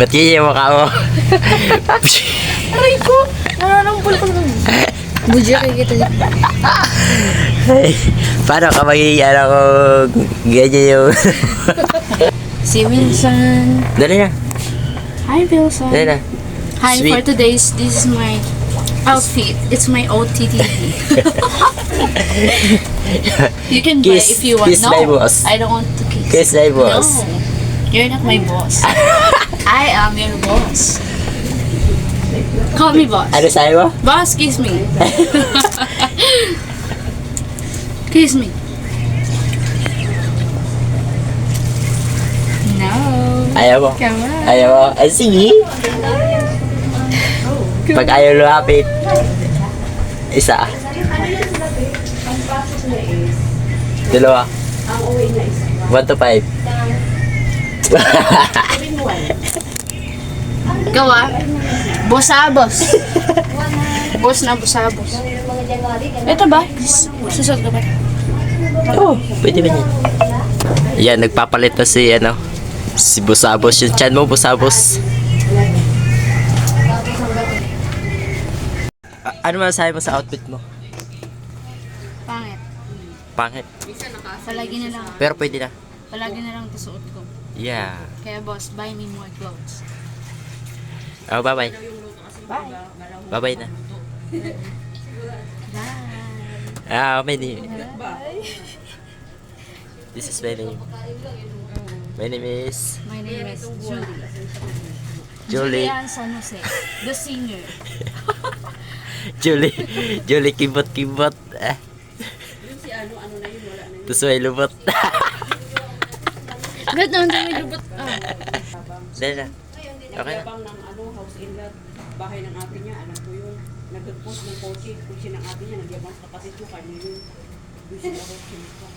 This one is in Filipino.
Ba't ganyan yung mukha mo? Aray ko! Nananampol ko naman. Budya kayo kita dyan. Paano ka magiging ano kung ganyan yung... Si Wilson. Dali na. Hi, Wilson. Dali na. Hi, Sweet. for today's, this is my outfit. It's my OTT. You can buy Kiss- if you want. kiss my boss. I don't want to kiss. Kiss my boss. No, you're not my boss. I am your boss. Call me boss. Ano sabi mo? Boss, kiss me. Kiss me. No. Ayaw mo? Come on. Ayaw mo? Ah, sige. Pag ayaw lumapit, isa. Dalawa. 1 to 5. Ikaw ah. Bosabos. Boss na bosabos. Ito ba? Susot ka ba? Oo, pwede ba yan? Yan, nagpapalit na si, ano, si Busabos. Yung chan mo, Busabos. Ano masasabi mo sa outfit mo? Pangit. Pangit. Palagi na lang. Pero pwede na. Palagi na lang ito suot ko. Yeah. Kaya boss, buy me more clothes. Oh, bye-bye. Bye. Bye-bye na. Bye. Ah, my name. This is my name. My name is My name is Julie. Julie. Julian San Jose. The singer. Julie. Julie Kibot-Kibot. Tapos may lubot. Ba't naman tayo may lubot? Dahil na. Okay na. Yabang ng house in lot, bahay ng ate niya, alam ko yun. Nag-post ng kotse, kung siya ng ate niya, nagyabang sa kapatid ko, kanya yun. Doon sila house in lot.